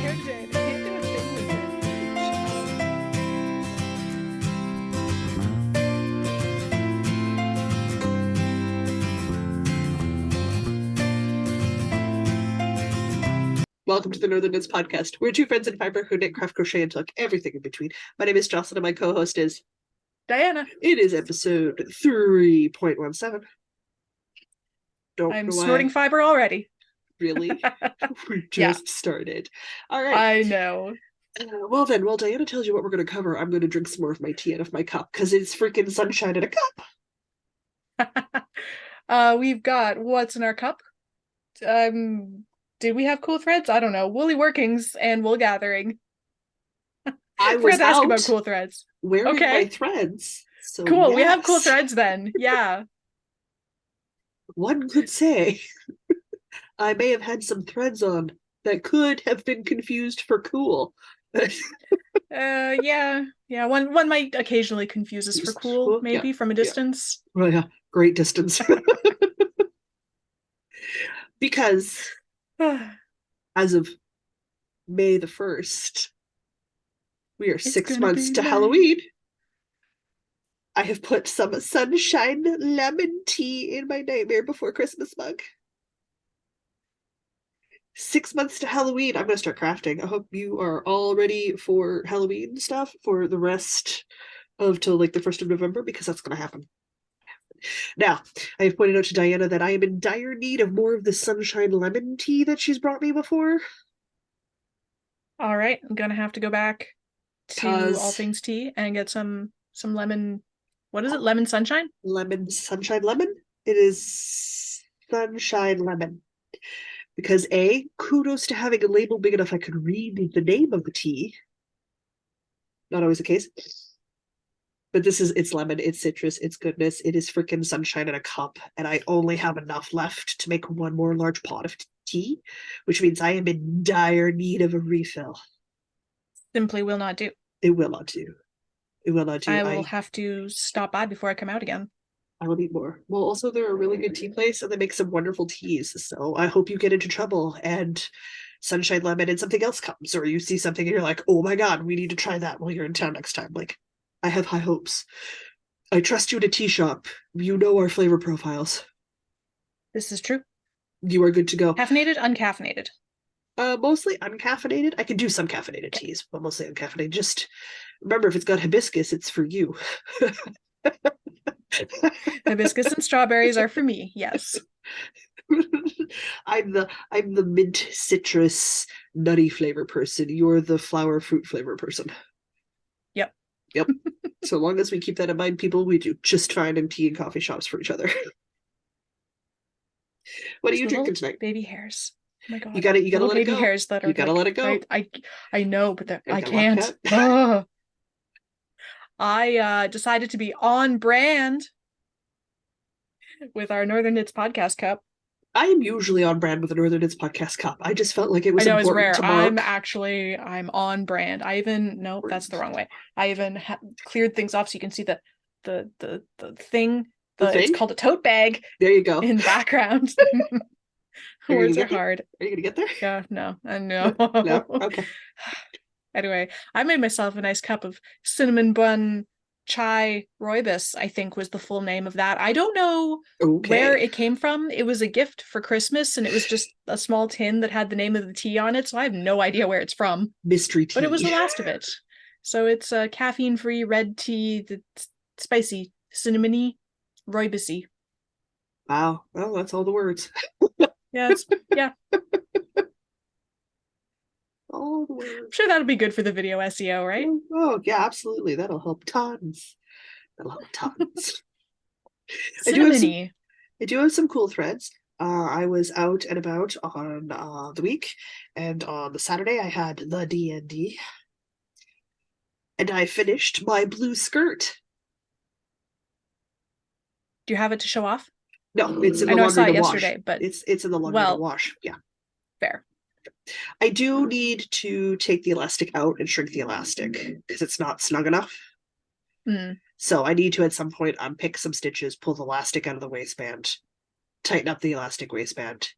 show today. I can't do a thing with it. Welcome to the Northern Knits Podcast. We're two friends in fiber who knit, craft, crochet, and talk everything in between. My name is Jocelyn, and my co-host is Diana. It is episode 3.17. I'm snorting fiber already. Really? We just started. All right. I know. Well, Diana tells you what we're going to cover. I'm going to drink some more of my tea out of my cup because it's freaking sunshine in a cup. We've got what's in our cup. Did we have cool threads? I don't know. Woolly workings and wool gathering. I was out about cool threads. Wearing my threads. So cool. Yes. We have cool threads then. Yeah. One could say I may have had some threads on that could have been confused for cool. Yeah. One might occasionally confuse us for cool, maybe from a distance. Yeah. Well, yeah, great distance. Because as of May the 1st, we are 6 months to Halloween. I have put some sunshine lemon tea in my Nightmare Before Christmas mug. 6 months to Halloween. I'm going to start crafting. I hope you are all ready for Halloween stuff for the rest of till like the 1st of November, because that's going to happen. Now, I have pointed out to Diana that I am in dire need of more of the sunshine lemon tea that she's brought me before. All right, I'm going to have to go back to All Things Tea and get some lemon. What is it? Lemon sunshine? Sunshine lemon? It is sunshine lemon. Because A, kudos to having a label big enough I could read the name of the tea. Not always the case. But it's lemon, it's citrus, it's goodness, it is freaking sunshine in a cup, and I only have enough left to make one more large pot of tea, which means I am in dire need of a refill. Simply will not do. It will not do. It will not do. I will have to stop by before I come out again. I will need more. Well, also, they're a really good tea place, and they make some wonderful teas, so I hope you get into trouble, and sunshine lemon and something else comes, or you see something and you're like, oh my god, we need to try that while you're in town next time. Like, I have high hopes. I trust you at a tea shop. You know our flavor profiles. This is true. You are good to go. Caffeinated, uncaffeinated? Mostly uncaffeinated. I can do some caffeinated teas, but mostly uncaffeinated. Just remember, if it's got hibiscus, it's for you. Hibiscus and strawberries are for me, yes. I'm the mint citrus nutty flavor person. You're the flower fruit flavor person. Yep. So long as we keep that in mind, people, we do just fine in tea and coffee shops for each other. What are you drinking tonight? Baby hairs. Oh my god. You gotta let it go. Baby hairs that are you gotta let it go. I know, but I can't. I decided to be on brand with our Northern Knits podcast cup. I am usually on brand with the Northern Knits podcast cup. I just felt like it was important rare. to mark. I'm on brand. That's the wrong way. I even cleared things off so you can see the thing. It's called a tote bag. There you go. In the background. Words are hard. Are you gonna get there? Yeah, no. I know. No? Okay. Anyway, I made myself a nice cup of cinnamon bun chai rooibos, I think was the full name of that. I don't know where it came from. It was a gift for Christmas, and it was just a small tin that had the name of the tea on it, so I have no idea where it's from. Mystery tea. But it was the last of it. So it's a caffeine-free red tea that's spicy, cinnamony, rooibos-y. Wow. Well, that's all the words. Yeah. All the words. I'm sure that'll be good for the video SEO, right? Oh, yeah, absolutely. That'll help tons. I do have some cool threads. I was out and about on the week, and on the Saturday I had the D&D, and I finished my blue skirt. Do you have it to show off? No, it's in the laundry to wash. I saw it yesterday, but it's in the laundry to wash. Yeah, fair. I do need to take the elastic out and shrink the elastic because it's not snug enough. So I need to, at some point, unpick some stitches, pull the elastic out of the waistband, tighten up the elastic waistband,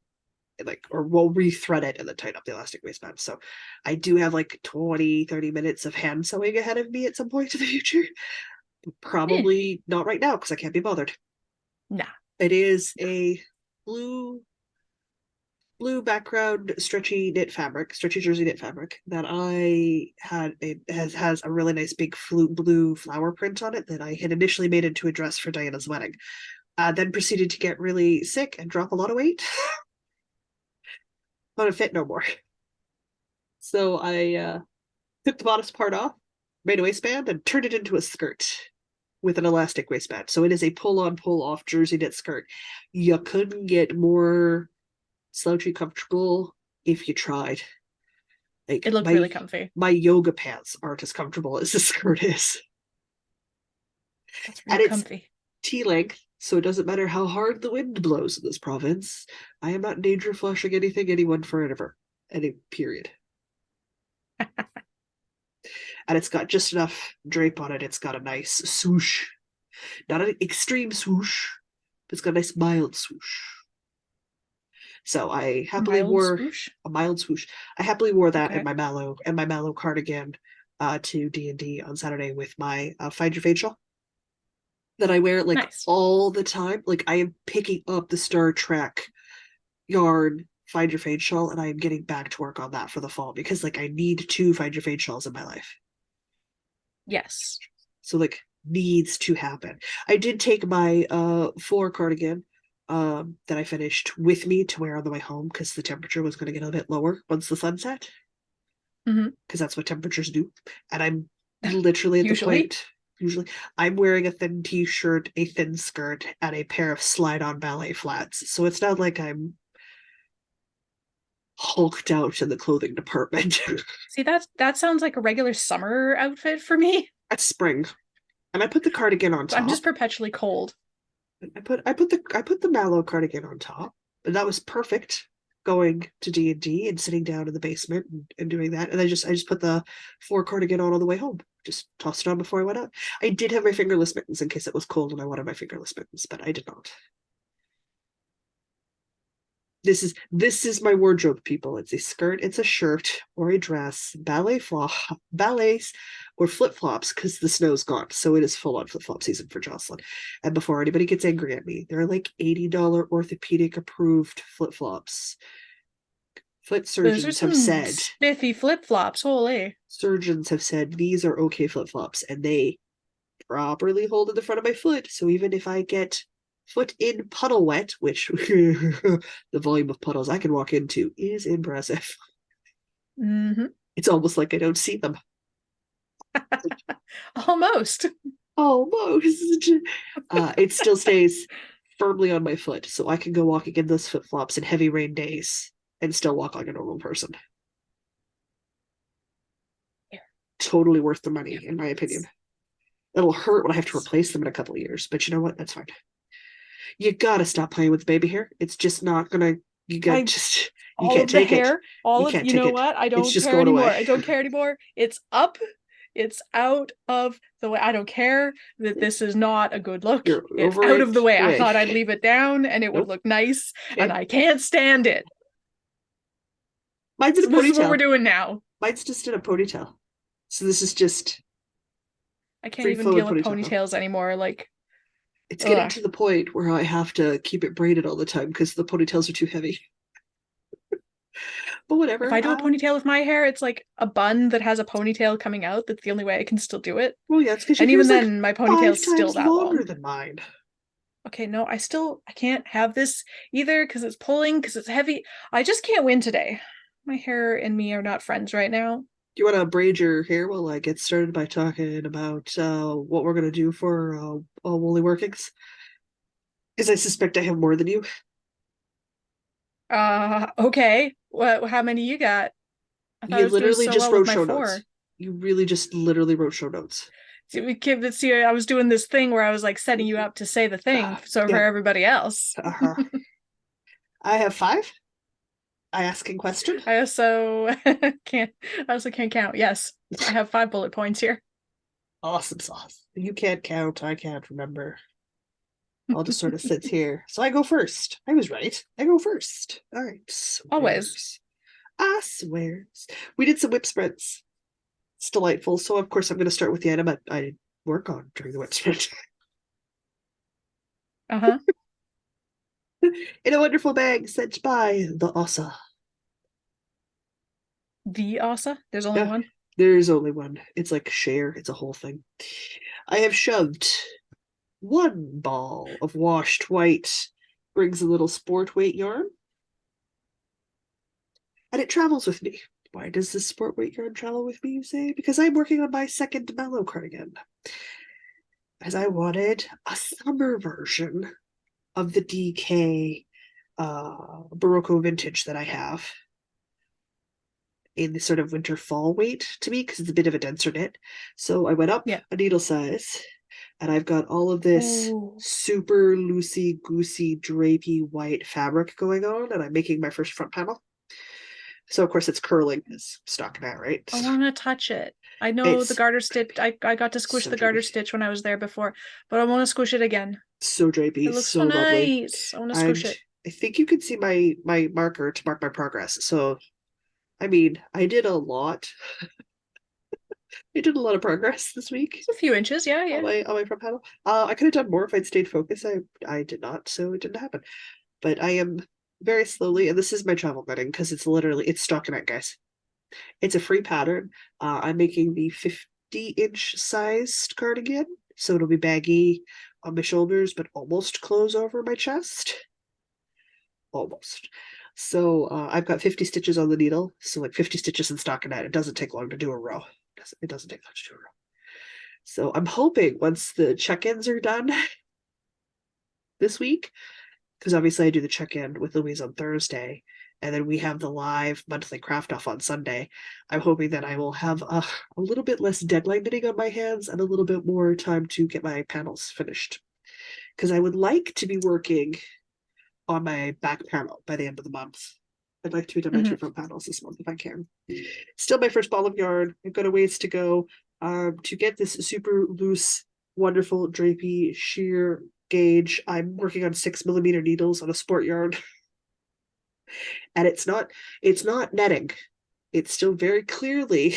like, or we'll rethread it and then tighten up the elastic waistband. So I do have like 20-30 minutes of hand sewing ahead of me at some point in the future. Probably not right now because I can't be bothered. Nah. It is a blue background stretchy jersey knit fabric that I had. It has a really nice big blue flower print on it that I had initially made into a dress for Diana's wedding. Then proceeded to get really sick and drop a lot of weight. Not a fit no more. So I took the bodice part off, made a waistband, and turned it into a skirt with an elastic waistband. So it is a pull-on, pull-off jersey knit skirt. You couldn't get more slouchy comfortable if you tried. Like It looked really comfy. my yoga pants aren't as comfortable as the skirt is. That's real And it's comfy. T length, so it doesn't matter how hard the wind blows in this province. I am not in danger of flushing anyone forever. Any period. And it's got just enough drape on it. It's got a nice swoosh. Not an extreme swoosh, but it's got a nice mild swoosh. So I happily wore swoosh. a mild swoosh. I happily wore that Okay. in my Mallow cardigan to D&D on Saturday with my Find Your Fade shawl that I wear like Nice. all the time. Like I am picking up the Star Trek yarn Find Your Fade shawl and I am getting back to work on that for the fall because like I need 2 Find Your Fade shawls in my life. Yes. So like needs to happen. I did take my floor cardigan that I finished with me to wear on the way home because the temperature was going to get a bit lower once the sun set. Because that's what temperatures do. And I'm literally at the point, usually, I'm wearing a thin t-shirt, a thin skirt, and a pair of slide-on ballet flats. So it's not like I'm hulked out in the clothing department. See, that sounds like a regular summer outfit for me. That's spring. And I put the cardigan on top. I'm just perpetually cold. I put the Mallow cardigan on top, and that was perfect going to D&D and sitting down in the basement and doing that. And I just put the floor cardigan on the way home. Just tossed it on before I went out. I did have my fingerless mittens in case it was cold and I wanted my fingerless mittens, but I did not. This is my wardrobe, people. It's a skirt, it's a shirt or a dress, ballets or flip flops because the snow's gone. So it is full on flip flop season for Jocelyn. And before anybody gets angry at me, they're like $80 orthopedic approved flip flops. Foot surgeons have said spiffy flip flops. Holy! Surgeons have said these are okay flip flops, and they properly hold in the front of my foot. So even if I get foot in puddle wet, which the volume of puddles I can walk into is impressive. It's almost like I don't see them. Almost. It still stays firmly on my foot, so I can go walking in those flip flops in heavy rain days and still walk like a normal person. Yeah. Totally worth the money, in my opinion. It'll hurt when I have to replace them in a couple of years, but you know what? That's fine. You gotta stop playing with baby hair. It's just not gonna. You can't take it. You know what? I don't care anymore. I don't care anymore. It's up. It's out of the way. I don't care that this is not a good look. It's out of the way. I thought I'd leave it down and it would look nice, and I can't stand it. Mine's in a ponytail. This is what we're doing now. Mine's just in a ponytail. So this is just. I can't even deal with ponytails anymore. Like, it's getting to the point where I have to keep it braided all the time because the ponytails are too heavy. But whatever. If I do a ponytail with my hair, it's like a bun that has a ponytail coming out. That's the only way I can still do it. Well, yeah, it's because and even then, my ponytail's still that longer long. than mine. Okay, no, I can't have this either because it's pulling, because it's heavy. I just can't win today. My hair and me are not friends right now. Do you want to braid your hair while I get started by talking about what we're going to do for Woolly Workings? Because I suspect I have more than you. Okay. How many you got? I thought you literally just wrote show notes. You really just literally wrote show notes. See, I was doing this thing where I was like setting you up to say the thing for everybody else. I have 5. I asking question. I also can't count. Yes, I have 5 bullet points here. Awesome sauce. You can't count. I can't remember. I'll just sort of sit here. So I go first. I was right. I go first. All right. Always. Swears. I swears. We did some whip sprints. It's delightful. So of course I'm going to start with the item I work on during the whip sprint. Uh-huh. In a wonderful bag sent by the Ossa. The Asa? There's only Yeah, one? there's only one. It's like share. It's a whole thing. I have shoved one ball of washed white brings a little sport weight yarn, and it travels with me. Why does this sport weight yarn travel with me, you say? Because I'm working on my second Mallow Cardigan. As I wanted a summer version of the DK Barocco vintage that I have in the sort of winter fall weight to me because it's a bit of a denser knit. So I went up a needle size and I've got all of this super loosey goosey drapey white fabric going on, and I'm making my first front panel. So of course it's curling as stockinette, right? I want to touch it. I know the garter stitch. I got to squish the garter stitch when I was there before, but I want to squish it again. So drapey, it looks so lovely. nice. I want to squish it. I think you can see my marker to mark my progress. So I mean, I did a lot. I did a lot of progress this week. It's a few inches, yeah. On my front panel. I could have done more if I'd stayed focused. I did not, so it didn't happen. But I am very slowly, and this is my travel knitting because it's stockinette, guys. It's a free pattern. I'm making the 50-inch sized cardigan, so it'll be baggy on my shoulders, but almost close over my chest. Almost. So I've got 50 stitches on the needle, so like 50 stitches in stockinette. It doesn't take long to do a row. It doesn't take much to do a row. So I'm hoping once the check-ins are done this week, because obviously I do the check-in with Louise on Thursday, and then we have the live monthly craft off on Sunday. I'm hoping that I will have a little bit less deadline knitting on my hands and a little bit more time to get my panels finished. Because I would like to be working on my back panel by the end of the month. I'd like to be done my two front panels this month if I can. Still my first ball of yarn. I've got a ways to go to get this super loose, wonderful, drapey, sheer gauge. I'm working on 6mm needles on a sport yarn. And it's not netting. It's still very clearly.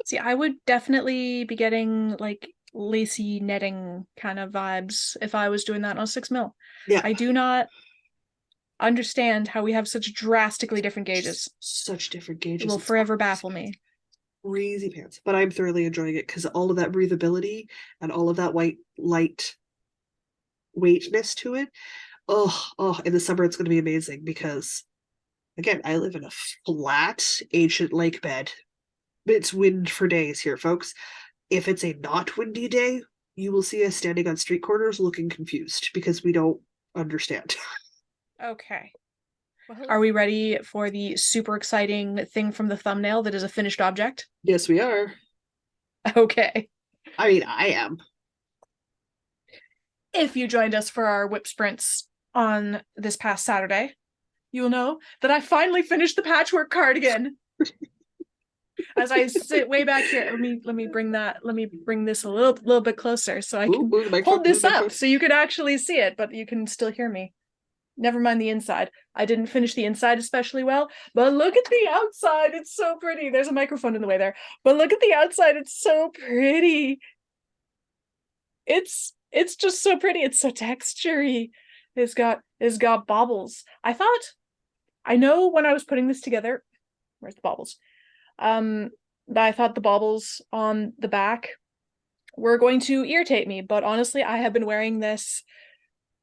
See, I would definitely be getting like lacy netting kind of vibes if I was doing that on 6mm. Yeah. I do not understand how we have such drastically different gauges. Such different gauges. It will forever baffle me. Crazy pants. But I'm thoroughly enjoying it because all of that breathability and all of that white light weightness to it. Oh, in the summer it's going to be amazing because, again, I live in a flat ancient lake bed. It's wind for days here, folks. If it's a not windy day, you will see us standing on street corners looking confused because we don't understand. Okay. Are we ready for the super exciting thing from the thumbnail that is a finished object? Yes, we are. Okay. I mean, I am. If you joined us for our whip sprints on this past Saturday, you'll know that I finally finished the patchwork cardigan. As I sit way back here, let me bring this a little bit closer so I can hold this up so you can actually see it, but you can still hear me. Never mind the inside. I didn't finish the inside especially well, but look at the outside. It's so pretty. There's a microphone in the way there, but look at the outside. It's so pretty. It's just so pretty. It's so textury. It's got bobbles. I know when I was putting this together, where's the bobbles? I thought the bobbles on the back were going to irritate me, but honestly, I have been wearing this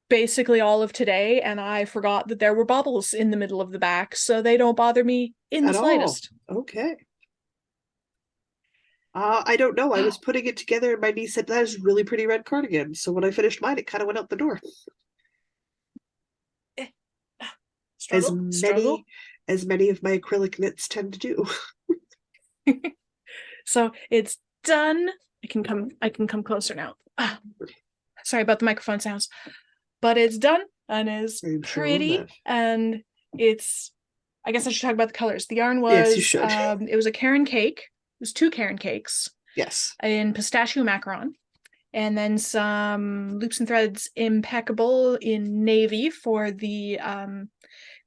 basically all of today, and I forgot that there were bobbles in the middle of the back, so they don't bother me in the slightest. Okay. I don't know. I was putting it together and my niece said, that is really pretty red cardigan. So when I finished mine, it kind of went out the door. Struggle. As many of my acrylic knits tend to do. So it's done. I can come closer now. Sorry about the microphone sounds. But it's done and is pretty, and it's, I guess I should talk about the colors. The yarn was, yes, you should. It was a Caron cake. It was 2 Caron cakes. Yes. In pistachio macaron And then some loops and threads impeccable in navy for the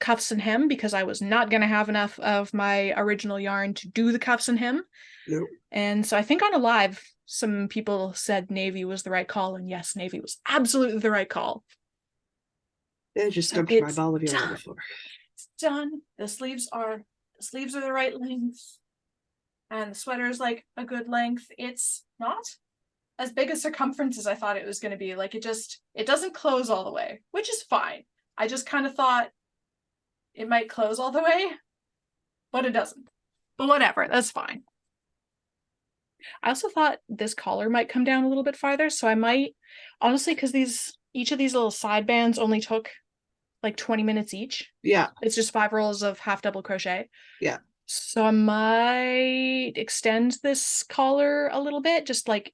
cuffs and hem, because I was not going to have enough of my original yarn to do the cuffs and hem. Nope. And so I think on a live, some people said navy was the right call, and yes, navy was absolutely the right call. It just So dumped my ball of yarn on the floor. It's done. The sleeves are the right length, and the sweater is like a good length. It's not as big a circumference as I thought it was going to be. Like, it doesn't close all the way, which is fine. I just kind of thought it might close all the way, but it doesn't. But whatever, that's fine. I also thought this collar might come down a little bit farther, so I might, honestly, because each of these little side bands only took like 20 minutes each. Yeah. It's just 5 rolls of half double crochet. Yeah. So I might extend this collar a little bit, just like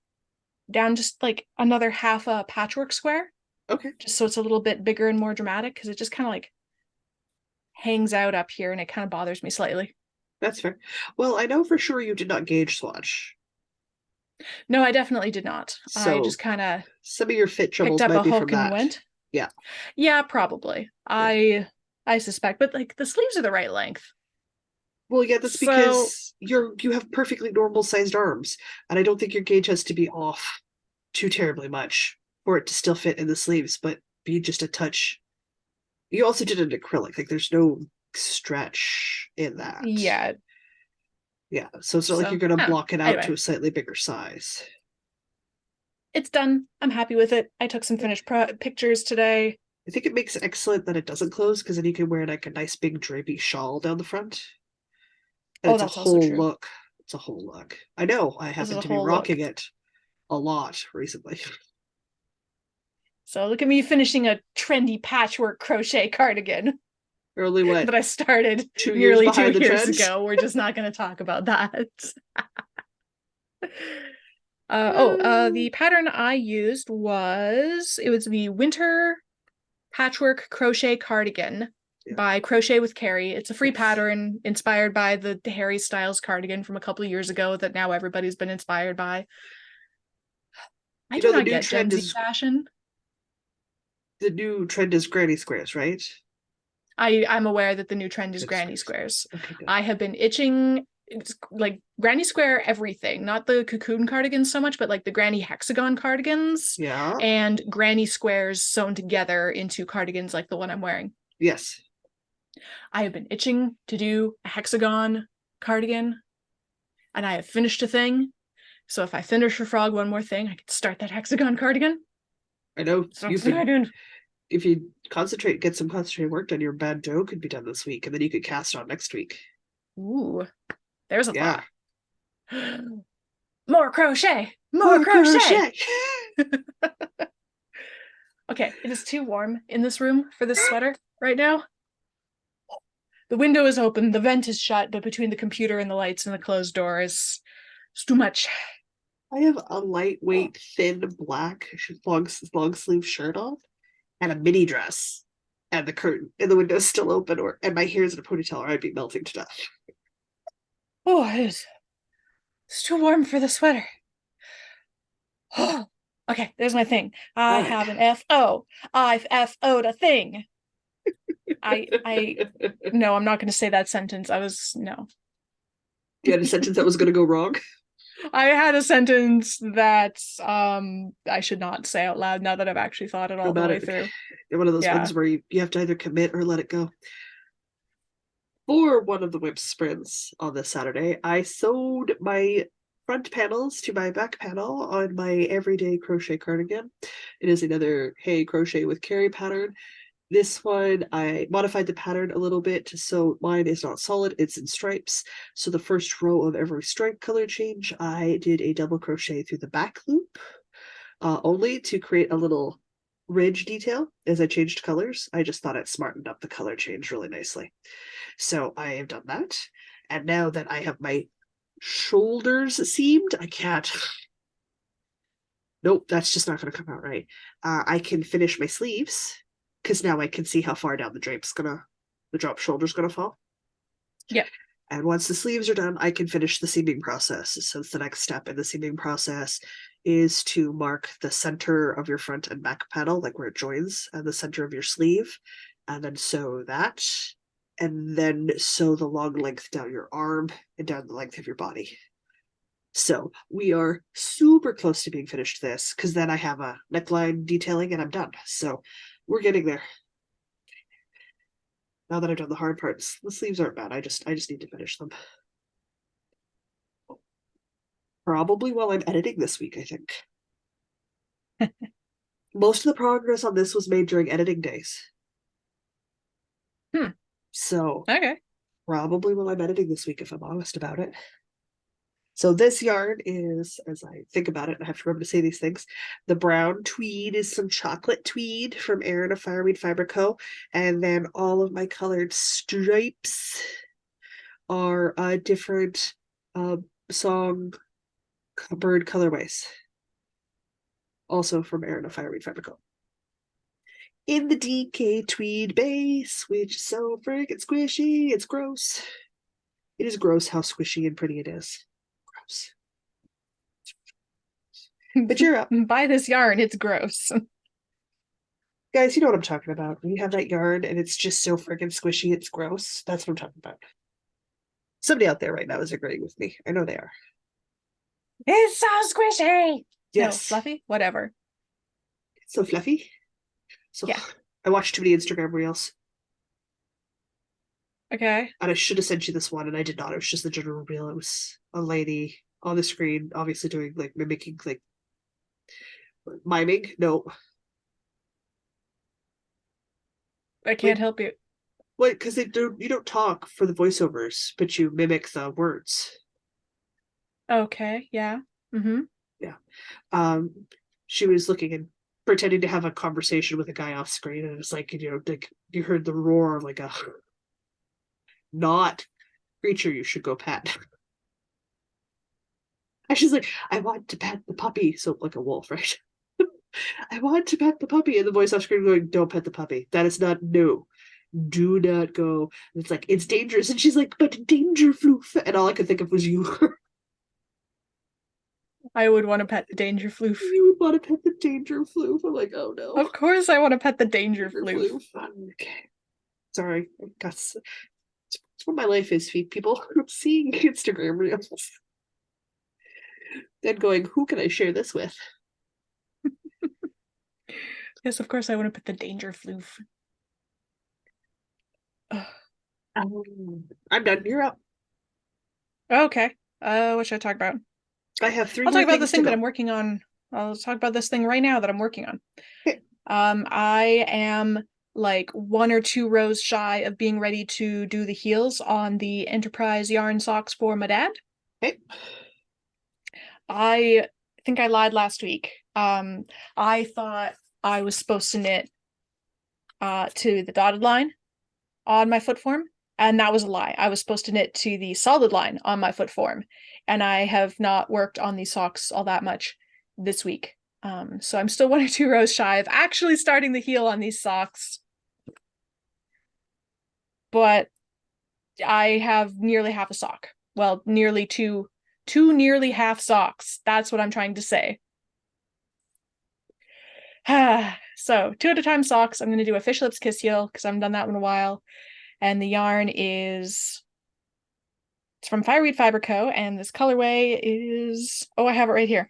down just like another half a patchwork square. Okay. Just so it's a little bit bigger and more dramatic, because it just kind of like hangs out up here and it kind of bothers me slightly. That's fair. Well, I know for sure you did not gauge swatch. No, I definitely did not. So I just kind of some of your fit picked troubles up might a be from hook and that. went. Yeah. Yeah, probably. Yeah. I suspect, but like the sleeves are the right length. Well, yeah, that's because you have perfectly normal sized arms, and I don't think your gauge has to be off too terribly much for it to still fit in the sleeves, but be just a touch. You also did an acrylic, like there's no stretch in that. Yeah. Yeah, so it's not like you're gonna block it out anyway, to a slightly bigger size. It's done. I'm happy with it. I took some finished pictures today. I think it makes it excellent that it doesn't close, because then you can wear like a nice big drapey shawl down the front. And it's a That's also whole true. look. It's a whole look. I know I happen to be rocking it a lot recently. So look at me finishing a trendy patchwork crochet cardigan. Only what? That I started 2 years nearly behind 2 the years trends? ago. We're just not going to talk about that. The pattern I used was the winter patchwork crochet cardigan by Crochet with Carrie. It's a free pattern inspired by the Harry Styles cardigan from a couple of years ago that now everybody's been inspired by. I do not get Gen Z fashion. The new trend is granny squares, right? I'm aware that the new trend is granny squares. Okay, I have been itching like granny square everything, not the cocoon cardigans so much, but like the granny hexagon cardigans. Yeah. And granny squares sewn together into cardigans like the one I'm wearing. Yes. I have been itching to do a hexagon cardigan, and I have finished a thing. So if I finish for Frog one more thing, I can start that hexagon cardigan. I know. So if you get some concentrated work done, your bandeau could be done this week, and then you could cast on next week. Ooh, there's a thought. More crochet. More crochet. Okay, it is too warm in this room for this sweater right now. The window is open, the vent is shut, but between the computer and the lights and the closed door is too much. I have a lightweight, thin black long sleeve shirt on and a mini dress, and the curtain and the window's still open, and my hair's in a ponytail, or I'd be melting to death. Oh, it's too warm for the sweater. Okay, there's my thing. I have an FO. I've FO'd a thing. No, I'm not going to say that sentence. No. You had a sentence that was going to go wrong? I had a sentence that I should not say out loud now that I've actually thought it all the way through. One of those ones where you have to either commit or let it go. For one of the whip sprints on this Saturday, I sewed my front panels to my back panel on my everyday crochet cardigan. It is another Hey Crochet with Carrie pattern. This one, I modified the pattern a little bit, so mine is not solid, it's in stripes. So the first row of every stripe color change, I did a double crochet through the back loop, only to create a little ridge detail as I changed colors. I just thought it smartened up the color change really nicely. So I have done that. And now that I have my shoulders seamed, I can't. Nope, that's just not going to come out right. I can finish my sleeves, because now I can see how far down the drop shoulder's gonna fall. Yeah. And once the sleeves are done, I can finish the seaming process. So it's the next step in the seaming process. is to mark the center of your front and back panel, like where it joins, and the center of your sleeve, and then sew that, and then sew the long length down your arm and down the length of your body. So we are super close to being finished this, because then I have a neckline detailing and I'm done. So we're getting there. Now that I've done the hard parts, the sleeves aren't bad. I just need to finish them. Probably while I'm editing this week, I think. Most of the progress on this was made during editing days. So Okay. probably while I'm editing this week, if I'm honest about it. So this yarn is, as I think about it, I have to remember to say these things. The brown tweed is some chocolate tweed from Erin of Fireweed Fiber Co. And then all of my colored stripes are different songbird colorways. Also from Erin of Fireweed Fiber Co. In the DK tweed base, which is so freaking squishy. It's gross. It is gross how squishy and pretty it is. Gross. But you're up. Buy this yarn. It's gross. Guys, you know what I'm talking about. When you have that yarn and it's just so freaking squishy, it's gross. That's what I'm talking about. Somebody out there right now is agreeing with me. I know they are. It's so squishy. Yes. No, fluffy? Whatever. It's so fluffy. So yeah. I watched too many Instagram reels. Okay. And I should have sent you this one, and I did not. It was just the general reel. It was a lady on the screen, obviously doing like mimicking, like miming. No. I can't help you. What? Because you don't talk for the voiceovers, but you mimic the words. Okay. Yeah. Mm-hmm. Yeah. She was looking and pretending to have a conversation with a guy off screen, and it's like, like you heard the roar of like a not creature you should go pet. And she's like, I want to pet the puppy. So like a wolf, right? I want to pet the puppy. And the voice off screen going, don't pet the puppy. That is not, no. Do not go. And it's like, it's dangerous. And she's like, but danger floof. And all I could think of was you. I would want to pet the danger floof. You would want to pet the danger floof. I'm like, oh no. Of course I want to pet the danger floof. Okay. Sorry. That's what my life is, people. Seeing Instagram reels. Then going, who can I share this with? Yes, of course I want to pet the danger floof. I'm done. You're up. Okay. What should I talk about? I have 3 I'll more talk about things the thing to that go. I'm working on. I'll talk about this thing right now that I'm working on. Okay. I am like 1 or 2 rows shy of being ready to do the heels on the Enterprise yarn socks for my dad. Okay. I think I lied last week. I thought I was supposed to knit to the dotted line on my foot form, and that was a lie. I was supposed to knit to the solid line on my foot form, and I have not worked on these socks all that much this week. So I'm still 1 or 2 rows shy of actually starting the heel on these socks. But I have nearly half a sock. Well, nearly two nearly half socks. That's what I'm trying to say. So 2 at a time socks. I'm going to do a fish lips kiss heel because I haven't done that in a while. And the yarn is, it's from Fireweed Fiber Co. And this colorway is, oh, I have it right here.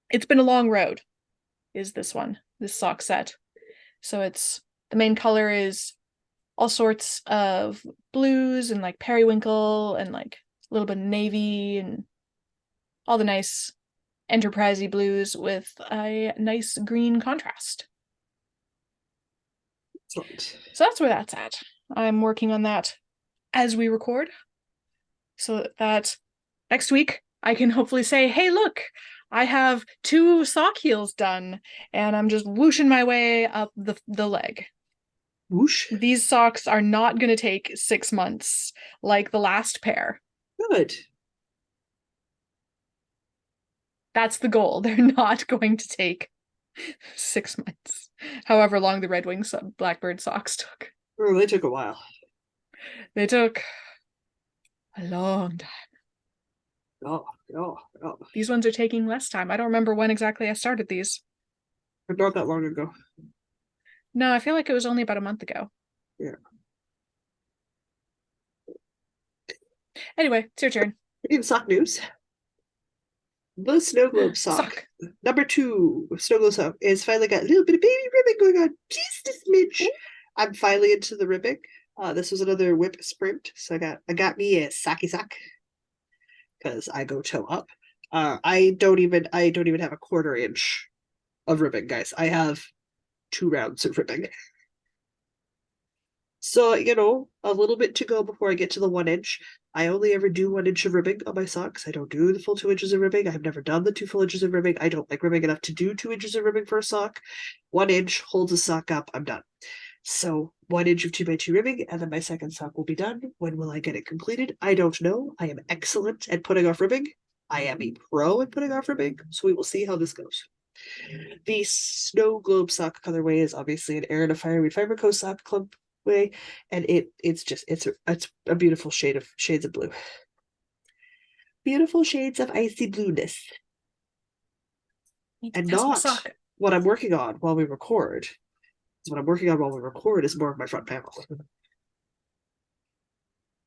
It's Been a Long Road is this one, this sock set. So it's, the main color is all sorts of blues and like periwinkle and like a little bit of navy and all the nice enterprisey blues with a nice green contrast. Excellent. So that's where that's at. I'm working on that as we record, so that next week I can hopefully say, hey, look, I have 2 sock heels done, and I'm just whooshing my way up the leg. Whoosh. These socks are not going to take 6 months like the last pair. Good. That's the goal. They're not going to take 6 months. However long the Red Wings Blackbird socks took. Oh, they took a while. They took a long time. Oh, oh, oh. These ones are taking less time. I don't remember when exactly I started these. Not that long ago. No, I feel like it was only about a month ago. Yeah. Anyway, it's your turn. In sock news, the Snowglobe Sock, Sock. number 2, Snowglobe Sock, is finally got a little bit of baby ribbon going on, just a smidge. Ooh. I'm finally into the ribbing. This was another whip sprint, so I got me a socky sock because I go toe up. I don't even have a quarter inch of ribbing, guys. I have 2 rounds of ribbing. So, a little bit to go before I get to the 1 inch. I only ever do 1 inch of ribbing on my socks. I don't do the full 2 inches of ribbing. I've never done the 2 full inches of ribbing. I don't like ribbing enough to do 2 inches of ribbing for a sock. 1 inch holds a sock up. I'm done. So 1 inch of 2x2 ribbing, and then my second sock will be done. When will I get it completed? I don't know. I am excellent at putting off ribbing. I am a pro at putting off ribbing, so we will see how this goes. The Snowglobe Sock colorway is obviously an Air and a Fireweed Fiber Co. sock clump way, and it's a beautiful shades of blue. Beautiful shades of icy blueness. And not what I'm working on while we record. What I'm working on while we record is more of my front panel.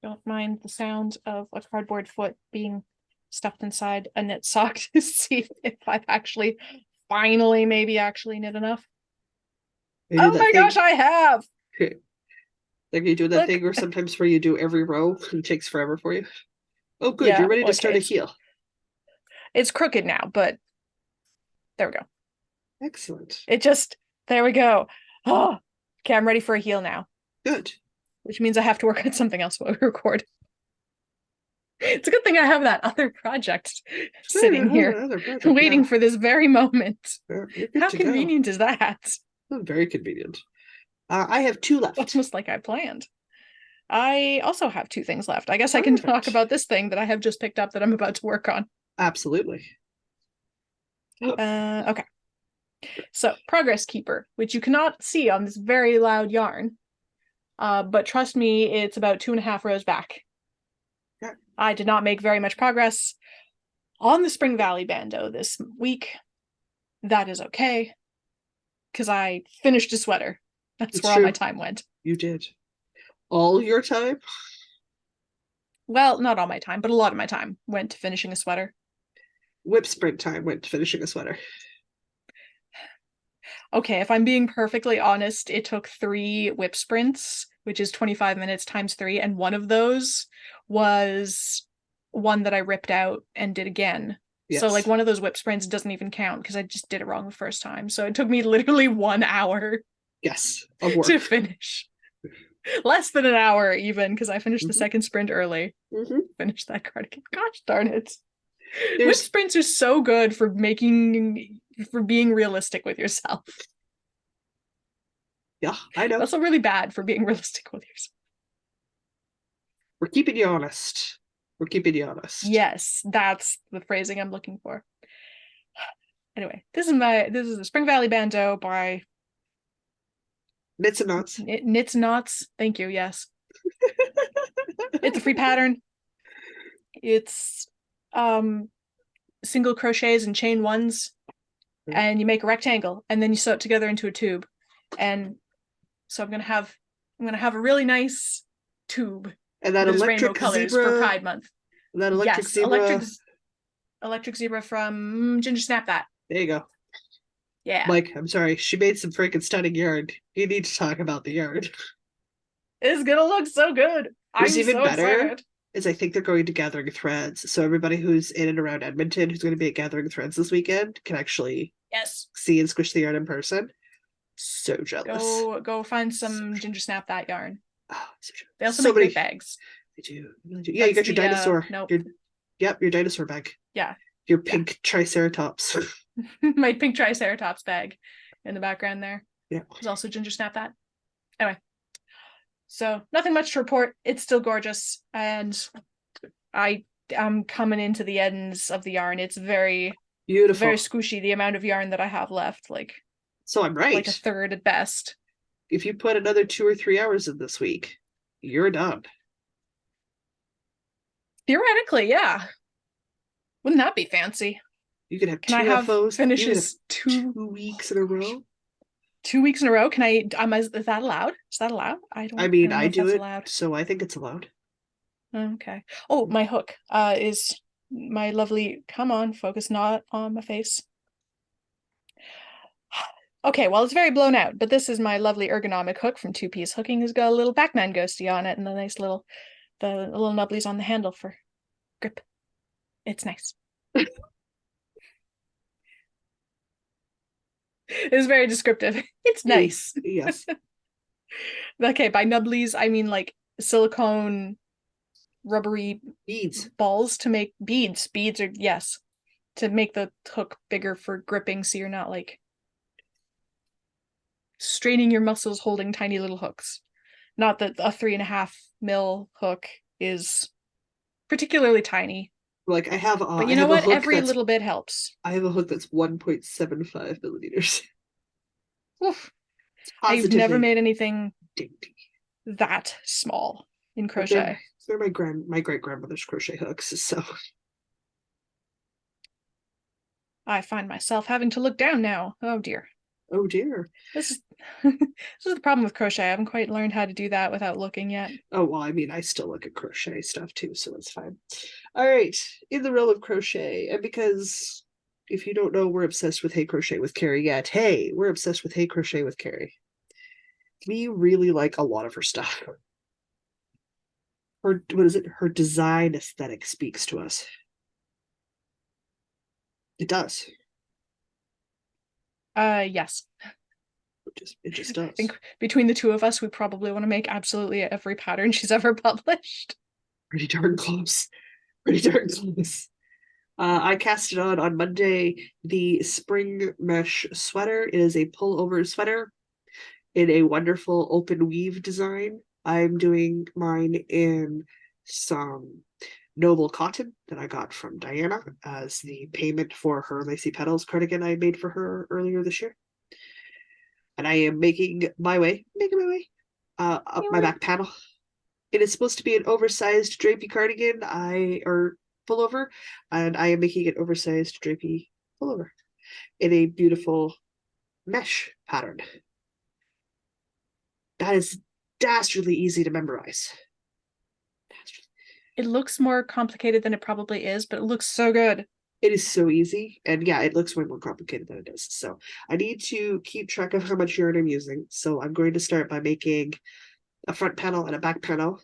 Don't mind the sound of a cardboard foot being stuffed inside a knit sock to see if I've actually finally knit enough. Oh my gosh, I have! Okay. Like you do that thing where sometimes where you do every row and it takes forever for you. Oh, good. Yeah, you're ready to start a heel. It's crooked now, but there we go. Excellent. There we go. Oh, okay, I'm ready for a heel now. Good. Which means I have to work on something else while we record. It's a good thing I have that other project sitting here, waiting for this very moment. How convenient is that? Very convenient. I have 2 left. Almost like I planned. I also have 2 things left. I guess I can talk about this thing that I have just picked up that I'm about to work on. Absolutely. Okay. So, Progress Keeper, which you cannot see on this very loud yarn. But trust me, it's about 2.5 rows back. Yeah. I did not make very much progress on the Spring Valley Bandeau this week. That is okay, because I finished a sweater. That's where all my time went. You did. All your time? Well, not all my time, but a lot of my time went to finishing a sweater. Whip sprint time went to finishing a sweater. Okay, if I'm being perfectly honest, it took 3 whip sprints, which is 25 minutes times 3, and one of those was one that I ripped out and did again. Yes. So, like, one of those whip sprints doesn't even count because I just did it wrong the first time. So it took me literally 1 hour. Yes, of work. To finish. Less than an hour, even, because I finished the second sprint early. Finished that cardigan. Gosh darn it. Whip sprints are so good for being realistic with yourself. Yeah, I know. Also really bad for being realistic with yourself. We're keeping you honest. We're keeping you honest. Yes, that's the phrasing I'm looking for. Anyway, this is the Spring Valley Bandeau by Knits and Knots. Knits and Knots. Thank you, yes. It's a free pattern. It's single crochets and chain ones, and you make a rectangle and then you sew it together into a tube. And so I'm gonna have a really nice tube. And that electric colors zebra for Pride Month. That electric zebra. Electric zebra from Ginger Snap That. There you go. Yeah. Mike, I'm sorry. She made some freaking stunning yarn. You need to talk about the yarn. It's gonna look so good. What's even better is I think they're going to Gathering Threads. So everybody who's in and around Edmonton who's going to be at Gathering Threads this weekend can actually see and squish the yarn in person. So jealous. Go find some Ginger Snap That yarn. Oh, so they also make great bags. They do. Yeah, you got your dinosaur. Nope. Your dinosaur bag. Yeah. Your pink Triceratops. My pink Triceratops bag in the background there. Yeah. There's also Ginger Snap That. Anyway. So nothing much to report. It's still gorgeous. And I'm coming into the ends of the yarn. It's very beautiful. Very squishy, the amount of yarn that I have left. So I'm right. Like a third at best. If you put another 2 or 3 hours in this week, you're done. Theoretically, yeah. Wouldn't that be fancy? You could have Can I two have FOs. You could have finishes 2 weeks in a row. 2 weeks in a row? Can I? Is that allowed? Is that allowed? I I mean, don't I know if do that's it, allowed. so I think it's allowed. Okay. Oh, my hook is my lovely. Come on, focus not on my face. Okay, well, it's very blown out, but this is my lovely ergonomic hook from Two Piece Hooking. It's got a little Pac-Man ghosty on it and the little nubblies on the handle for grip. It's nice. It's very descriptive. It's nice. Yes. Okay, by nubblies, I mean like silicone rubbery Beads. balls to make beads. Beads are, yes, to make the hook bigger for gripping so you're not like straining your muscles holding tiny little hooks. Not that a 3.5 mil hook is particularly tiny, Like but I you know have a what? hook Every that's little bit helps. 1.75 millimeters. Oof. It's I've never positively made anything dainty. that small in But they're crochet. my great grandmother's crochet hooks, so I find myself having to look down now. Oh dear. oh dear. This is this is the problem with crochet. I haven't quite learned how to do that without looking yet. Oh well, I mean I still look at crochet stuff too, so it's fine. All right. In the realm of crochet, and because if you don't know, we're obsessed with Hey Crochet with Carrie yet. Hey, we're obsessed with Hey Crochet with Carrie. We really like a lot of her stuff. Her what is it? Her design aesthetic speaks to us. It does. Yes. It just I does. think between the two of us, we probably want to make absolutely every pattern she's ever published. Pretty darn close. Pretty darn close. I cast it on Monday. The spring mesh sweater. It is a pullover sweater in a wonderful open weave design. I'm doing mine in some noble cotton that I got from Diana as the payment for her lacy petals cardigan I made for her earlier this year. And I am making my way up my back panel. It is supposed to be an oversized drapey cardigan, or pullover, and I am making an oversized drapey pullover in a beautiful mesh pattern. That is dastardly easy to memorize. It looks more complicated than it probably is, but it looks so good. It is so easy, and yeah, it looks way more complicated than it is. So I need to keep track of how much yarn I'm using. So I'm going to start by making a front panel and a back panel.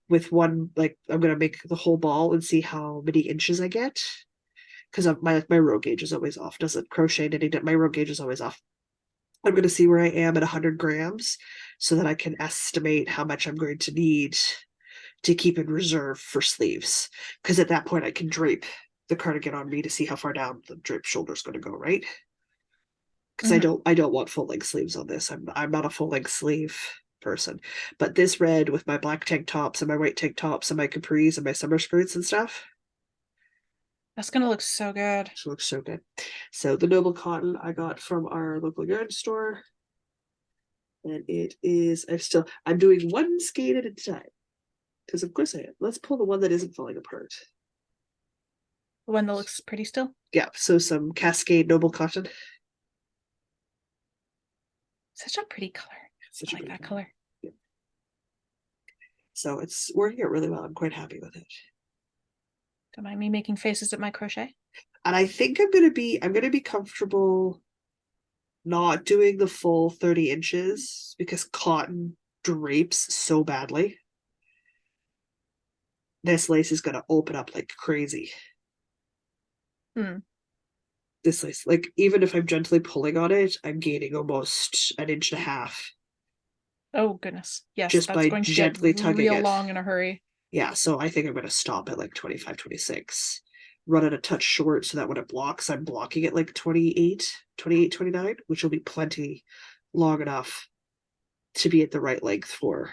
With one, like I'm gonna make the whole ball and see how many inches I get, because my row gauge is always off. Doesn't crochet knitting, my row gauge is always off. I'm going to see where I am at 100 grams so that I can estimate how much I'm going to need to keep in reserve for sleeves. Because at that point, I can drape the cardigan on me to see how far down the drape shoulder is going to go, right? Because I don't want full length sleeves on this. I'm not a full length sleeve person. But this red with my black tank tops and my white tank tops and my capris and my summer skirts and stuff, That's gonna look so good. it looks so good. So the noble cotton I got from our local yarn store. And it is, I'm doing one skein at a time. Because of course I am. Let's pull the one that isn't falling apart. The one that looks pretty still. Yeah, so some Cascade Noble Cotton. Such a pretty color. I like that color. Yeah. So it's working out really well. I'm quite happy with it. Don't mind me making faces at my crochet. And I think I'm gonna be comfortable not doing the full 30 inches because cotton drapes so badly. This lace is gonna open up like crazy. This lace, like even if I'm gently pulling on it, I'm gaining almost an inch and a half Oh goodness. Yes, just that's by going to get gently tugging real it. long in a hurry. Yeah, so I think I'm going to stop at like 25, 26. Run it a touch short so that when it blocks, I'm blocking it like 28, 28, 29, which will be plenty long enough to be at the right length for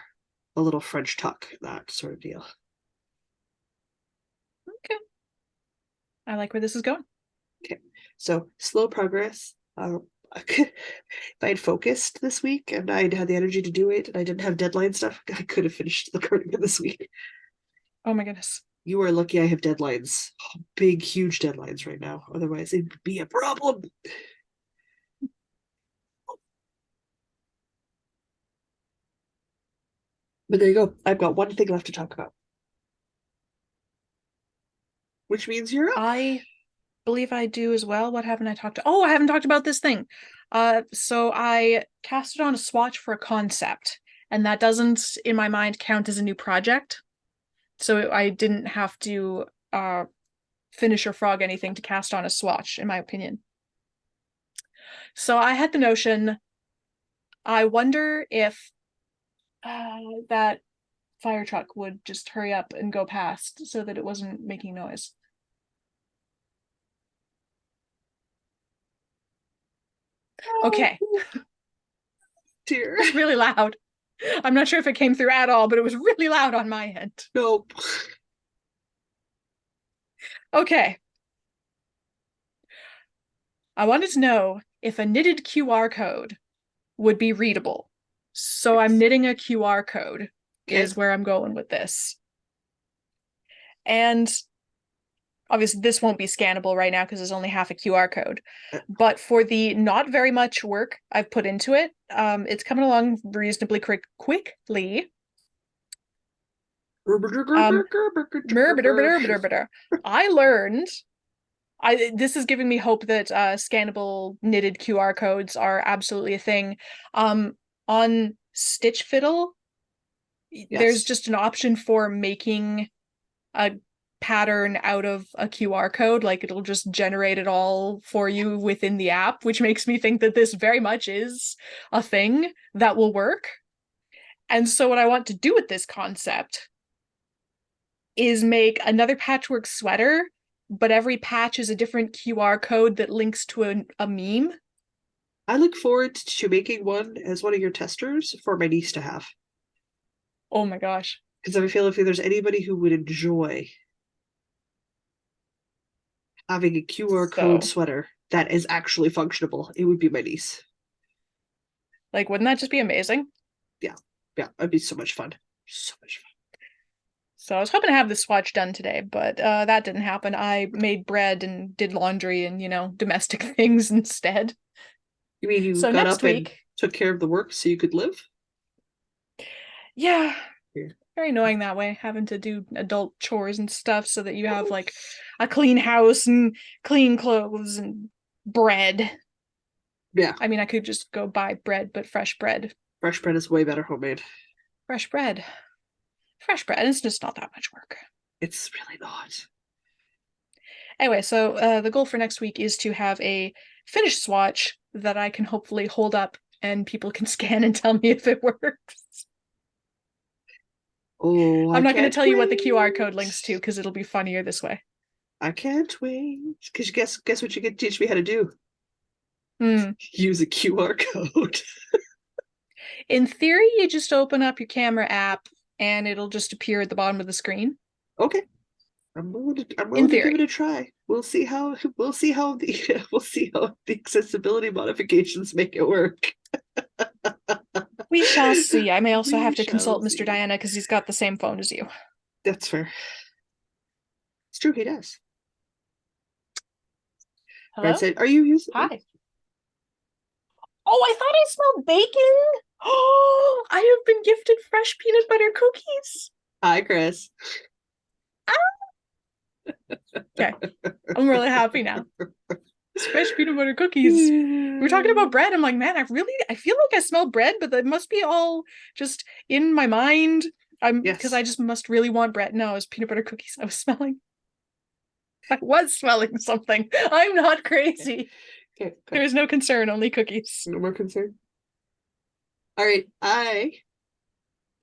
a little French tuck, that sort of deal. Okay. I like where this is going. Okay, so slow progress. If I had focused this week and I'd had the energy to do it and I didn't have deadline stuff, I could have finished the cardigan this week. Oh my goodness. You are lucky I have deadlines. Big, huge deadlines right now. Otherwise, it would be a problem. But there you go. I've got one thing left to talk about, which means you're up. I believe I do as well. What haven't I talked to? Oh, I haven't talked about this thing. So I casted on a swatch for a concept, and that doesn't, in my mind, count as a new project. So I didn't have to finish or frog anything to cast on a swatch, in my opinion. So I had the notion, I wonder if that fire truck would just hurry up and go past so that it wasn't making noise. Okay. Dear. It was really loud. I'm not sure if it came through at all, but it was really loud on my end. Nope. Okay. I wanted to know if a knitted QR code would be readable. So I'm knitting a QR code is where I'm going with this. And obviously this won't be scannable right now because there's only half a QR code. But for the not very much work I've put into it, it's coming along reasonably quickly. I learned this is giving me hope that scannable knitted QR codes are absolutely a thing. On Stitch Fiddle, there's just an option for making a pattern out of a QR code. Like it'll just generate it all for you within the app, which makes me think that this very much is a thing that will work. And so what I want to do with this concept is make another patchwork sweater, but every patch is a different QR code that links to a meme. I look forward to making one as one of your testers for my niece to have. Oh my gosh. Because I feel if there's anybody who would enjoy having a QR code sweater that is actually functionable, it would be my niece. Like, wouldn't that just be amazing? Yeah. Yeah, it'd be so much fun. So much fun. So I was hoping to have the swatch done today, but that didn't happen. I made bread and did laundry and, domestic things instead. You mean you got up and took care of the work so you could live? Yeah. Very annoying that way, having to do adult chores and stuff so that you have like a clean house and clean clothes and bread. Yeah. I mean, I could just go buy bread, but fresh bread. Fresh bread is way better homemade. Fresh bread. Fresh bread. It's just not that much work. It's really not. Anyway, so the goal for next week is to have a finished swatch that I can hopefully hold up and people can scan and tell me if it works. Oh, I'm not going to tell you what the QR code links to because it'll be funnier this way. I can't wait. Because guess what you can teach me how to do? Hmm. Use a QR code. In theory, you just open up your camera app and it'll just appear at the bottom of the screen. Okay. I'm willing to give it a try. We'll see how the accessibility modifications make it work. We shall see. I may also have to consult Mr. Diana because he's got the same phone as you. That's fair. It's true, he does. Hello? Brad said, "Are you using?" Hi. Oh, I thought I smelled bacon. Oh, I have been gifted fresh peanut butter cookies. Hi, Chris. Okay, I'm really happy now. It's fresh peanut butter cookies. We were talking about bread. I'm like, man, I feel like I smell bread, but that must be all just in my mind. Because I just must really want bread. No, it was peanut butter cookies I was smelling. I was smelling something. I'm not crazy. Okay. There is no concern, only cookies. No more concern. All right, I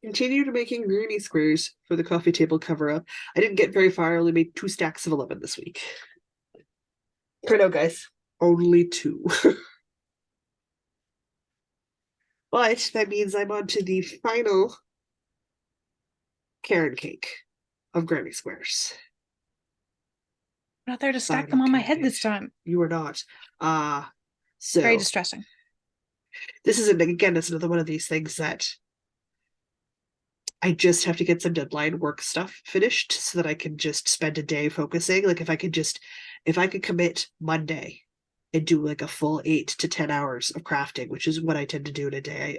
continued making granny squares for the coffee table cover up. I didn't get very far. I only made 2 stacks of 11 this week. For now, guys, only 2. But that means I'm on to the final Karen cake of granny squares. I'm not there to stack them on my head this time. You are not. So very distressing. This is, again, it's another one of these things that I just have to get some deadline work stuff finished so that I can just spend a day focusing. Like if I could commit Monday and do like a full 8 to 10 hours of crafting, which is what I tend to do in a day.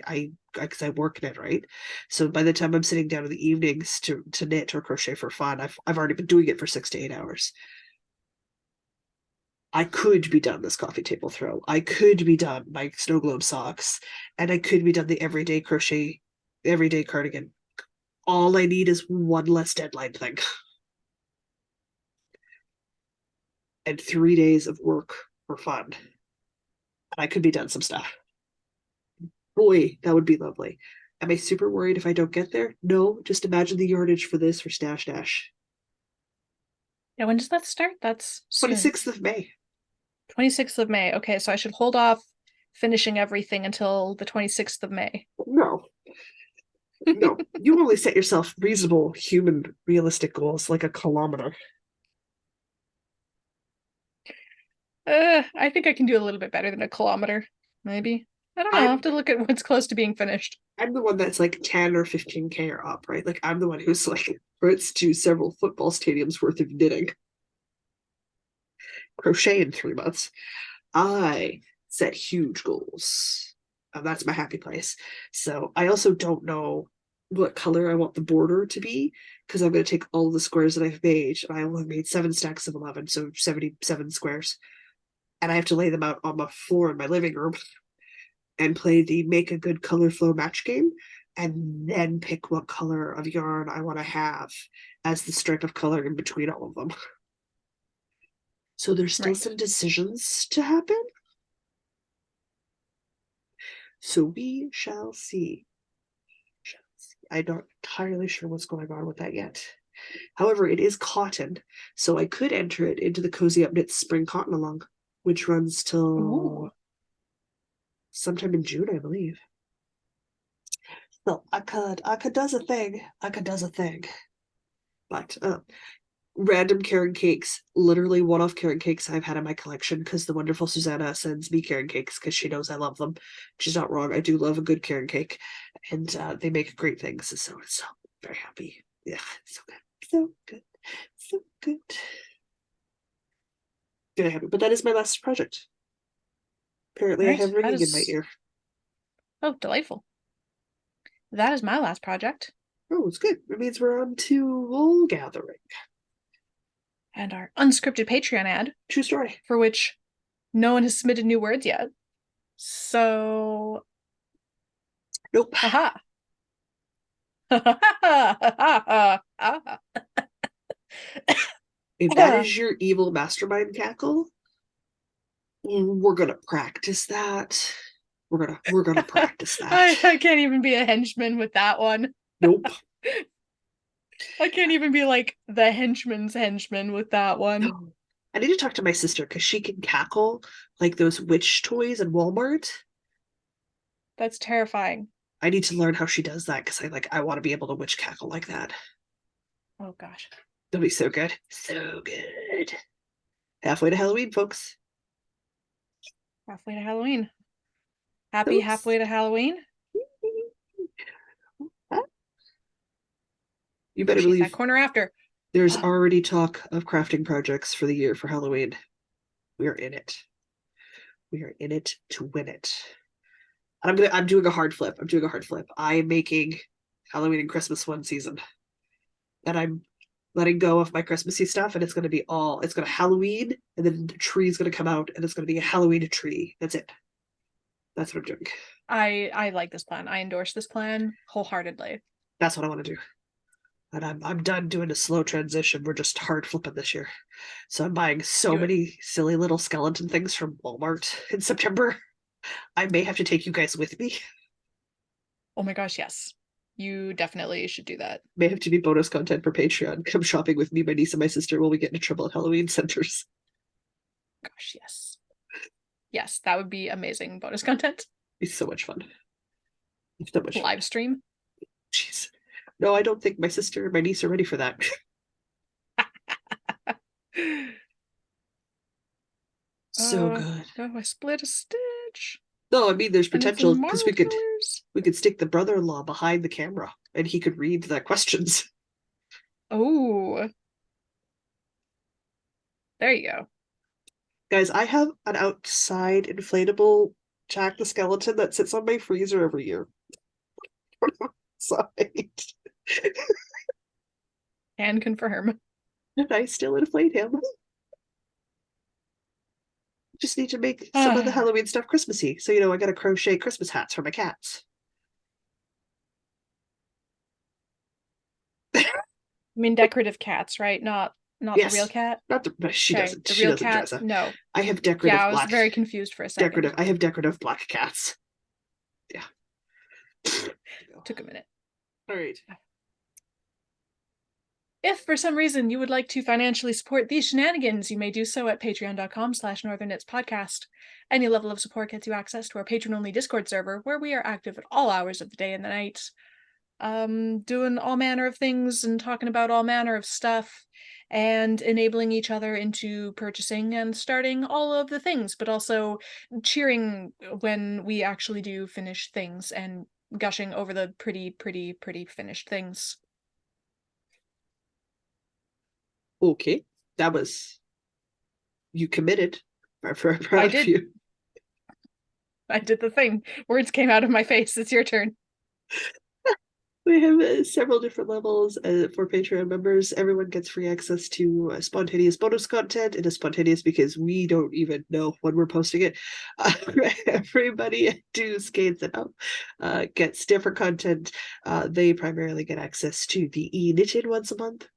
Because I work in it, right? So by the time I'm sitting down in the evenings to knit or crochet for fun, I've already been doing it for 6 to 8 hours. I could be done this coffee table throw. I could be done my Snowglobe Socks, and I could be done the everyday crochet, everyday cardigan. All I need is one less deadline thing. And 3 days of work for fun. And I could be done some stuff. Boy, that would be lovely. Am I super worried if I don't get there? No, just imagine the yardage for this for Stash Dash. Yeah, when does that start? That's soon. 26th of May. 26th of May. Okay, so I should hold off finishing everything until the 26th of May. No. No. You only set yourself reasonable, human, realistic goals like a kilometer. I think I can do a little bit better than a kilometer, maybe. I don't know. I'll have to look at what's close to being finished. I'm the one that's like 10 or 15K or up, right? Like I'm the one who's like writes to several football stadiums worth of knitting. Crochet in 3 months. I set huge goals. That's my happy place. So I also don't know what color I want the border to be because I'm going to take all the squares that I've made. And I only made 7 stacks of 11, so 77 squares. And I have to lay them out on the floor in my living room and play the make a good color flow match game and then pick what color of yarn I want to have as the stripe of color in between all of them. So there's still some decisions to happen. So we shall see. I'm not entirely sure what's going on with that yet. However, it is cotton, so I could enter it into the Cozy Up Knits Spring Cotton Along, which runs till sometime in June, I believe. So I could does a thing. But random carrot cakes, literally one-off carrot cakes I've had in my collection because the wonderful Susanna sends me carrot cakes because she knows I love them. She's not wrong. I do love a good carrot cake, and they make great things. So it's very happy. Yeah, so good, so good, so good. Very happy. But that is my last project. Apparently, I have ringing in my ear. Oh, delightful. That is my last project. Oh, it's good. It means we're on to wool gathering. And our unscripted Patreon ad. True story. For which no one has submitted new words yet. So. Nope. Haha. If that is your evil mastermind cackle, we're gonna practice that. We're gonna practice that. I can't even be a henchman with that one. Nope. I can't even be like the henchman's henchman with that one. No. I need to talk to my sister because she can cackle like those witch toys in Walmart. That's terrifying. I need to learn how she does that because I want to be able to witch cackle like that. Oh gosh. That'll be so good. So good. Halfway to Halloween, folks. Halfway to Halloween. Happy halfway to Halloween. You better believe that corner after. There's already talk of crafting projects for the year for Halloween. We are in it. We are in it to win it. And I'm doing a hard flip. I'm making Halloween and Christmas one season. And I'm letting go of my Christmassy stuff, and it's gonna Halloween, and then the tree's gonna come out, and it's gonna be a Halloween tree. That's it. That's what I'm doing. I like this plan. I endorse this plan wholeheartedly. That's what I want to do. And I'm done doing a slow transition. We're just hard flipping this year. So I'm buying so many silly little skeleton things from Walmart in September. I may have to take you guys with me. Oh my gosh, yes. You definitely should do that. May have to be bonus content for Patreon. Come shopping with me, my niece and my sister while we get into trouble at Halloween centers. Gosh, yes. Yes, that would be amazing bonus content. It's so much fun. It's so much fun. Live stream. Jeez. No, I don't think my sister and my niece are ready for that. So good. Oh, I split a stitch. No, I mean there's potential because we could stick the brother-in-law behind the camera and he could read the questions. Oh, there you go. Guys, I have an outside inflatable Jack the Skeleton that sits on my freezer every year. Outside. Can confirm. And I still inflate him. Just need to make some of the Halloween stuff Christmassy. So, I got to crochet Christmas hats for my cats. I mean, decorative cats, right? Not Yes. the real cat. Not the she okay. doesn't. The She real doesn't cat. dress up. No. I have decorative. Yeah, I was black, very confused for a second. Decorative. I have decorative black cats. Yeah. Took a minute. All right. If for some reason you would like to financially support these shenanigans, you may do so at patreon.com/northernknitspodcast. Any level of support gets you access to our patron-only Discord server, where we are active at all hours of the day and the night, doing all manner of things and talking about all manner of stuff, and enabling each other into purchasing and starting all of the things, but also cheering when we actually do finish things and gushing over the pretty finished things. Okay, that was you committed. I'm very proud of you. I did the thing. Words came out of my face. It's your turn. We have several different levels for Patreon members. Everyone gets free access to spontaneous bonus content. It is spontaneous because we don't even know when we're posting it. Everybody at Dues, Gains, and Up gets different content. They primarily get access to the e-knitted once a month.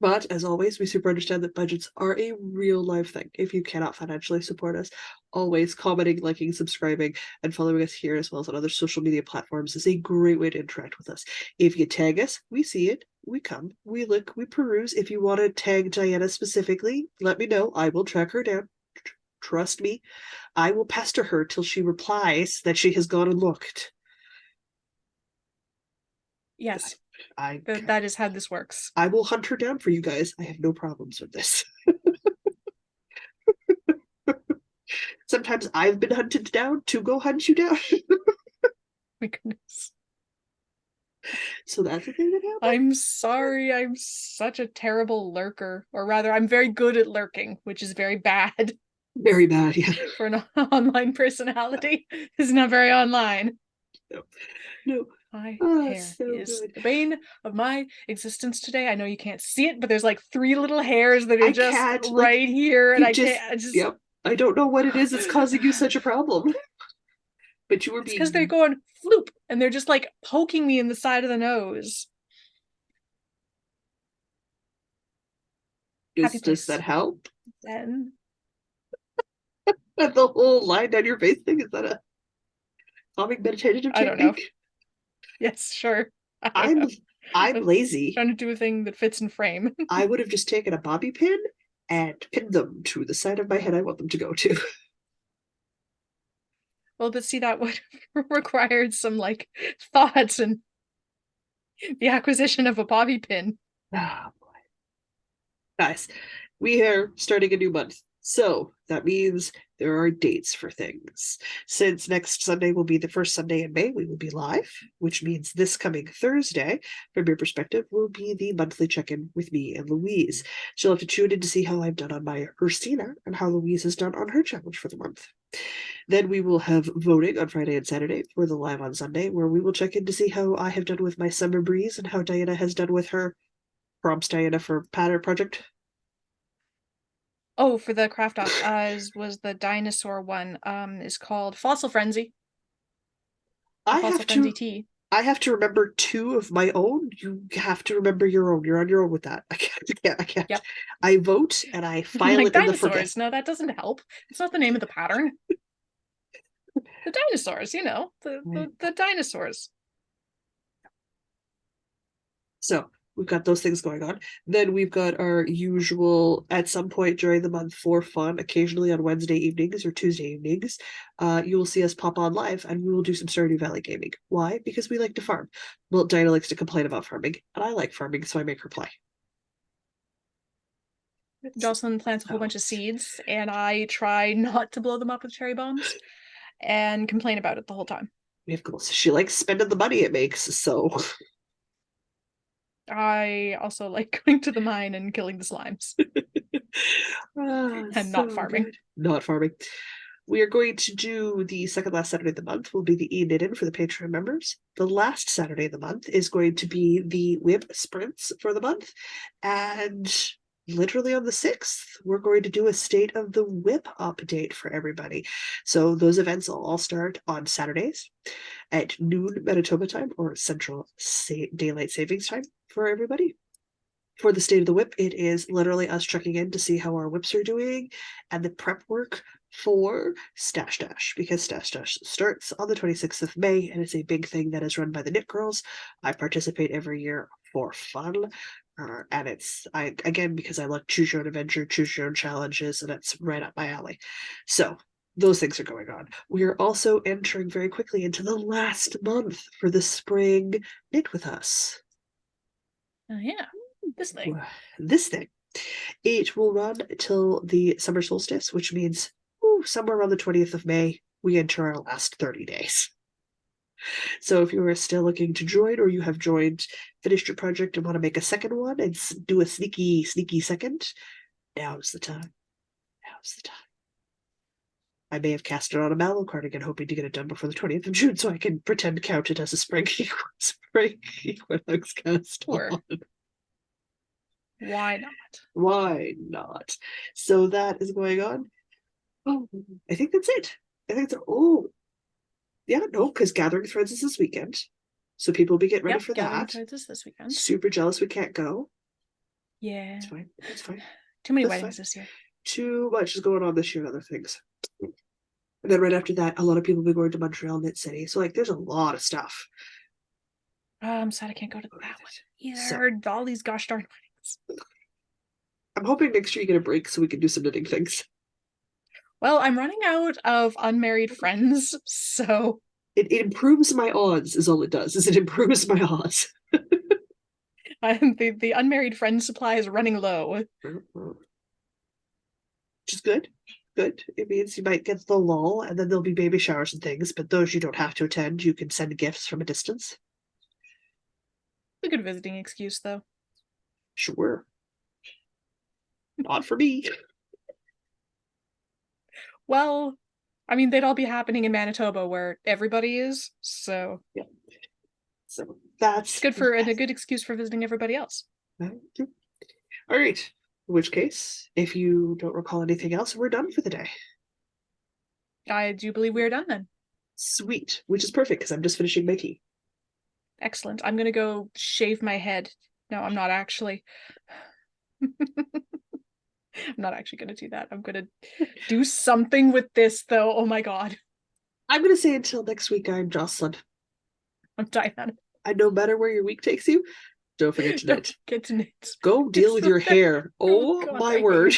But as always, we super understand that budgets are a real life thing. If you cannot financially support us, always commenting, liking, subscribing, and following us here as well as on other social media platforms is a great way to interact with us. If you tag us, we see it, we come, we look, we peruse. If you want to tag Diana specifically, let me know. I will track her down. Trust me, I will pester her till she replies that she has gone and looked. Yes. That is how this works. I will hunt her down for you guys. I have no problems with this. Sometimes I've been hunted down to go hunt you down. My goodness. So that's the thing that happened. I'm sorry. I'm such a terrible lurker. Or rather, I'm very good at lurking, which is very bad. Very bad, yeah. For an online personality. It's not very online. No. My hair so is good. The bane of my existence today. I know you can't see it, but there's like 3 little hairs that are just right here, and I can't. Yep. I don't know what it is that's causing you such a problem. But you were because they're going floop, and they're just like poking me in the side of the nose. Does that help? Then the whole line down your face thing, is that a calming meditative technique? I don't know. Yes, sure. I'm lazy. Trying to do a thing that fits in frame. I would have just taken a bobby pin and pinned them to the side of my head I want them to go to. Well, but see, that would have required some like thoughts and the acquisition of a bobby pin. Oh boy. Guys, we are starting a new month. So that means there are dates for things. Since next Sunday will be the first Sunday in May, we will be live, which means this coming Thursday, from your perspective, will be the monthly check-in with me and Louise. She'll have to tune in to see how I've done on my Ursina and how Louise has done on her challenge for the month. Then we will have voting on Friday and Saturday for the live on Sunday, where we will check in to see how I have done with my Summer Breeze and how Diana has done with her prompts Diana for Pattern Project. Oh, for the craft off, was the dinosaur one. Is called Fossil Frenzy. I have to remember 2 of my own. You have to remember your own. You're on your own with that. I can't. Yep. I vote and I file like it dinosaurs. in the forget. No, that doesn't help. It's not the name of the pattern. The dinosaurs, the dinosaurs. So we've got those things going on. Then we've got our usual, at some point during the month, for fun, occasionally on Wednesday evenings or Tuesday evenings, you will see us pop on live and we will do some Stardew Valley gaming. Why? Because we like to farm. Well, Dinah likes to complain about farming, and I like farming, so I make her play. Jocelyn plants a whole bunch of seeds, and I try not to blow them up with cherry bombs and complain about it the whole time. We have goals. She likes spending the money it makes, so I also like going to the mine and killing the slimes and not So farming. good. Not farming. We are going to do the second last Saturday of the month will be the e-knitted for the Patreon members. The last Saturday of the month is going to be the whip sprints for the month. And literally on the 6th, we're going to do a state of the whip update for everybody. So those events will all start on Saturdays at noon Manitoba time or Central Daylight Savings Time for everybody. For the state of the whip, it is literally us checking in to see how our whips are doing and the prep work for Stash Dash, because Stash Dash starts on the 26th of May and it's a big thing that is run by the Knit Girls. I participate every year for fun. And it's again because I like choose your own adventure, choose your own challenges, and it's right up my alley. So those things are going on. We are also entering very quickly into the last month for the spring Knit with Us. Oh yeah, this thing. This thing. It will run till the summer solstice, which means somewhere around the 20th of May, we enter our last 30 days. So if you are still looking to join or you have joined, finished your project and want to make a second one and do a sneaky, sneaky second, now's the time. Now's the time. I may have cast it on a Mallow Cardigan, hoping to get it done before the 20th of June so I can pretend count it as a spring equinox cast Sure. on. Why not? Why not? So that is going on. Oh, I think that's it. I think that's yeah, no, because Gathering Threads is this weekend. So people will be getting ready for Gathering that. Threads is this weekend. Super jealous we can't go. Yeah. It's fine. It's fine. Too many That's weddings fine. this year. Too much is going on this year and other things. And then right after that, a lot of people will be going to Montreal Knit City. So like there's a lot of stuff. Oh, I'm sad I can't go to that one either. So, all these gosh darn weddings. I'm hoping next year you get a break so we can do some knitting things. Well, I'm running out of unmarried friends, so It improves my odds, is all it does, is it improves my odds. the unmarried friend supply is running low. Which is good. Good. It means you might get the lull, and then there'll be baby showers and things, but those you don't have to attend. You can send gifts from a distance. A good visiting excuse, though. Sure. Not for me. Well, I mean, they'd all be happening in Manitoba where everybody is, so yeah. So that's good for and a good excuse for visiting everybody else. All right. In which case, if you don't recall anything else, we're done for the day. I do believe we are done then. Sweet, which is perfect because I'm just finishing my tea. Excellent. I'm gonna go shave my head. No, I'm not actually. I'm not actually gonna do that. I'm gonna do something with this though. Oh my god. I'm gonna say until next week, I'm Jocelyn. I'm Diana. I no matter where your week takes you, don't forget to knit. Get to knit. Go deal with your hair. Oh God, my word.